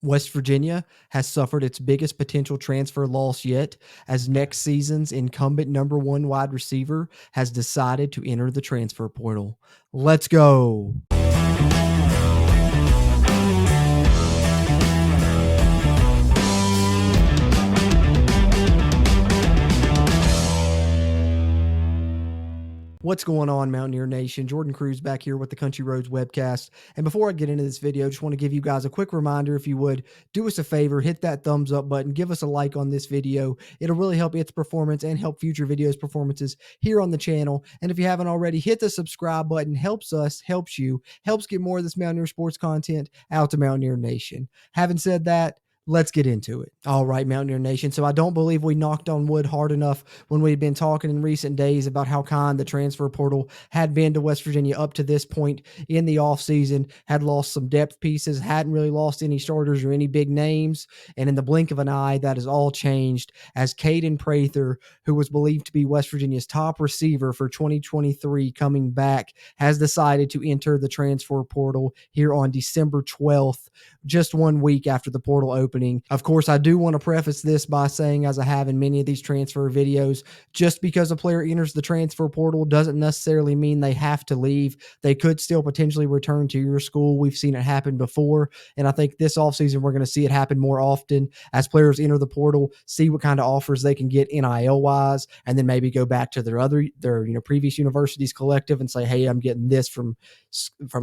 West Virginia has suffered its biggest potential transfer loss yet, as next season's incumbent number one wide receiver has decided to enter the transfer portal. Let's go. What's going on, Mountaineer Nation? Jordan Cruz back here with the Country Roads Webcast. And before I get into this video, just want to give you guys a quick reminder, if you would, do us a favor, hit that thumbs up button, give us a like on this video. It'll really help its performance and help future videos performances here on the channel. And if you haven't already, hit the subscribe button. Helps us, helps you, helps get more of this Mountaineer sports content out to Mountaineer Nation. Having said that, let's get into it. All right, Mountaineer Nation. So I don't believe we knocked on wood hard enough when we'd been talking in recent days about how kind the transfer portal had been to West Virginia up to this point in the offseason, had lost some depth pieces, hadn't really lost any starters or any big names. And in the blink of an eye, that has all changed as Kaden Prather, who was believed to be West Virginia's top receiver for 2023 coming back, has decided to enter the transfer portal here on December 12th, just 1 week after the portal opening. Of course, I do want to preface this by saying, as I have in many of these transfer videos, just because a player enters the transfer portal doesn't necessarily mean they have to leave. They could still potentially return to your school. We've seen it happen before, and I think this offseason we're going to see it happen more often as players enter the portal, see what kind of offers they can get NIL-wise, and then maybe go back to their previous university's collective and say, hey, I'm getting this from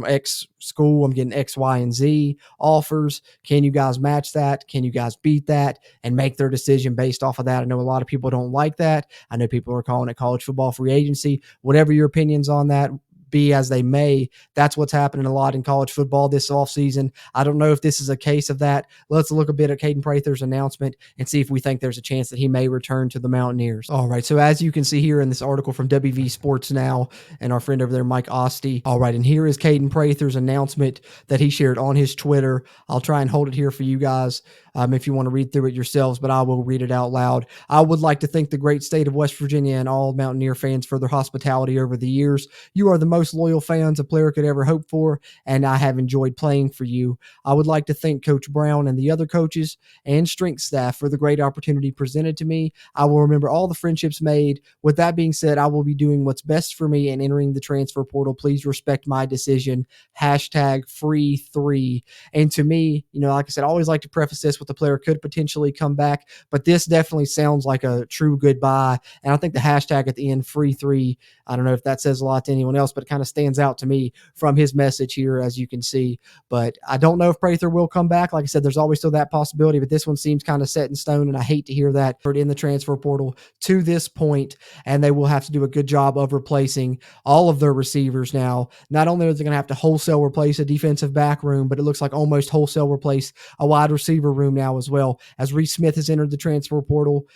X school. I'm getting X, Y, and Z offers. Can you guys match that? Can you guys beat that? And make their decision based off of that. I know a lot of people don't like that. I know people are calling it college football free agency. Whatever your opinions on that be as they may, that's what's happening a lot in college football this offseason. I don't know if this is a case of that. Let's look a bit at Kaden Prather's announcement and see if we think there's a chance that he may return to the Mountaineers. All right, so as you can see here in this article from WVU Sports Now and our friend over there, Mike Osti. All right, and here is Kaden Prather's announcement that he shared on his Twitter. I'll try and hold it here for you guys if you want to read through it yourselves, but I will read it out loud. I would like to thank the great state of West Virginia and all Mountaineer fans for their hospitality over the years. You are the most loyal fans a player could ever hope for, and I have enjoyed playing for you. I would like to thank Coach Brown and the other coaches and strength staff for the great opportunity presented to me. I will remember all the friendships made. With that being said, I will be doing what's best for me and entering the transfer portal. Please respect my decision. #free3. And to me, like I said, I always like to preface this with the player could potentially come back, but this definitely sounds like a true goodbye. And I think the hashtag at the end, free3, I don't know if that says a lot to anyone else, but it kind of stands out to me from his message here, as you can see. But I don't know if Prather will come back. Like I said, there's always still that possibility, but this one seems kind of set in stone, and I hate to hear that in the transfer portal to this point, and they will have to do a good job of replacing all of their receivers now. Not only are they going to have to wholesale replace a defensive back room, but it looks like almost wholesale replace a wide receiver room now as well, as Reese Smith has entered the transfer portal.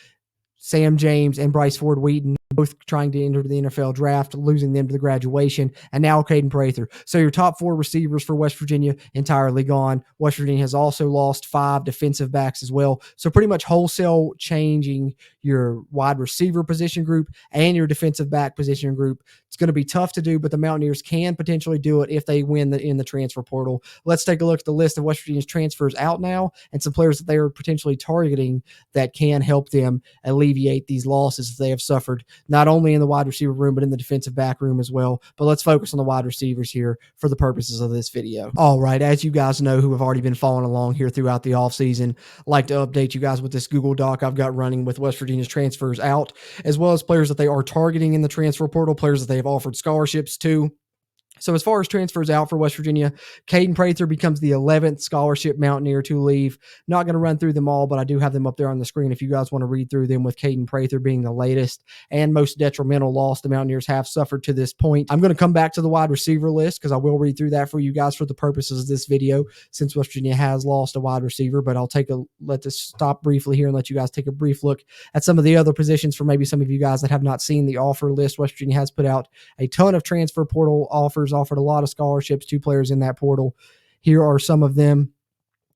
Sam James and Bryce Ford Wheaton both trying to enter the NFL draft, losing them to the graduation, and now Kaden Prather. So your top 4 receivers for West Virginia entirely gone. West Virginia has also lost 5 defensive backs as well. So pretty much wholesale changing your wide receiver position group and your defensive back position group. It's going to be tough to do, but the Mountaineers can potentially do it if they win in the transfer portal. Let's take a look at the list of West Virginia's transfers out now and some players that they are potentially targeting that can help them alleviate these losses that they have suffered, not only in the wide receiver room, but in the defensive back room as well. But let's focus on the wide receivers here for the purposes of this video. All right, as you guys know who have already been following along here throughout the offseason, I'd like to update you guys with this Google Doc I've got running with West Virginia's transfers out, as well as players that they are targeting in the transfer portal, players that they have offered scholarships to. So as far as transfers out for West Virginia, Kaden Prather becomes the 11th scholarship Mountaineer to leave. Not going to run through them all, but I do have them up there on the screen if you guys want to read through them, with Kaden Prather being the latest and most detrimental loss the Mountaineers have suffered to this point. I'm going to come back to the wide receiver list because I will read through that for you guys for the purposes of this video, since West Virginia has lost a wide receiver. But I'll let this stop briefly here and let you guys take a brief look at some of the other positions for maybe some of you guys that have not seen the offer list. West Virginia has put out a ton of transfer portal offers, offered a lot of scholarships to players in that portal. Here are some of them.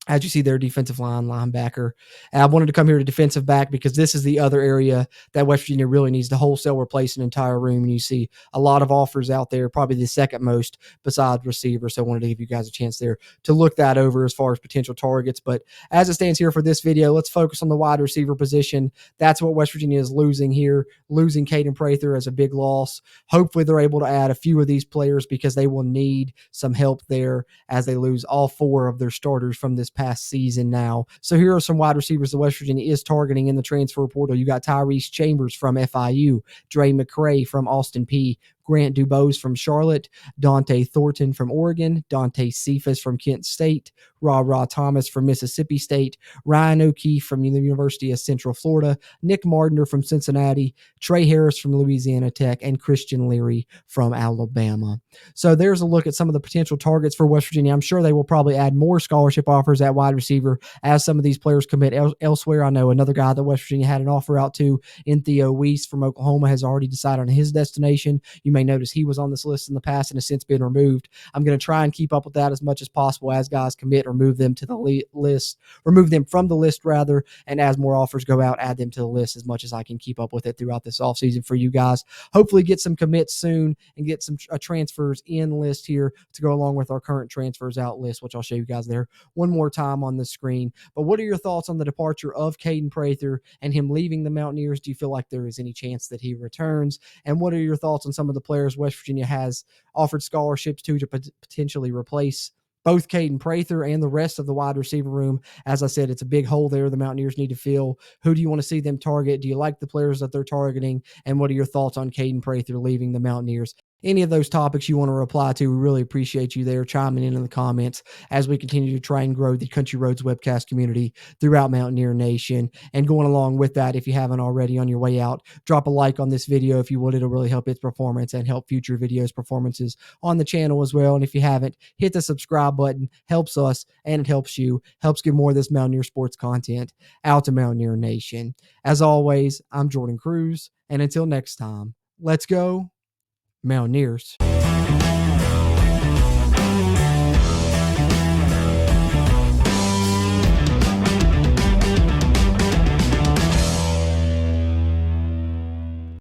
As you see there, defensive line, linebacker. And I wanted to come here to defensive back because this is the other area that West Virginia really needs to wholesale replace an entire room. And you see a lot of offers out there, probably the second most besides receiver. So I wanted to give you guys a chance there to look that over as far as potential targets. But as it stands here for this video, let's focus on the wide receiver position. That's what West Virginia is losing here, losing Kaden Prather as a big loss. Hopefully they're able to add a few of these players because they will need some help there as they lose all 4 of their starters from this past season now. So here are some wide receivers that West Virginia is targeting in the transfer portal. You got Tyrese Chambers from FIU, Dre McCray from Austin Peay, Grant Dubose from Charlotte, Dante Thornton from Oregon, Dante Cephas from Kent State, Ra Thomas from Mississippi State, Ryan O'Keefe from the University of Central Florida, Nick Mardner from Cincinnati, Trey Harris from Louisiana Tech, and Christian Leary from Alabama. So there's a look at some of the potential targets for West Virginia. I'm sure they will probably add more scholarship offers at wide receiver as some of these players commit elsewhere. I know another guy that West Virginia had an offer out to in Theo Weiss from Oklahoma has already decided on his destination. You may notice he was on this list in the past and has since been removed. I'm going to try and keep up with that as much as possible as guys commit, remove them to the list, remove them from the list rather, and as more offers go out, add them to the list as much as I can keep up with it throughout this offseason for you guys. Hopefully get some commits soon and get some transfers in list here to go along with our current transfers out list, which I'll show you guys there one more time on the screen. But what are your thoughts on the departure of Kaden Prather and him leaving the Mountaineers? Do you feel like there is any chance that he returns? And what are your thoughts on some of the players West Virginia has offered scholarships to potentially replace both Kaden Prather and the rest of the wide receiver room? As I said, it's a big hole there the Mountaineers need to fill. Who do you want to see them target? Do you like the players that they're targeting? And what are your thoughts on Kaden Prather leaving the Mountaineers? Any of those topics you want to reply to, we really appreciate you there chiming in the comments as we continue to try and grow the Country Roads webcast community throughout Mountaineer Nation. And going along with that, if you haven't already on your way out, drop a like on this video if you would. It'll really help its performance and help future videos performances on the channel as well. And if you haven't, hit the subscribe button. Helps us and it helps you. Helps get more of this Mountaineer sports content out to Mountaineer Nation. As always, I'm Jordan Cruz. And until next time, let's go Mountaineers.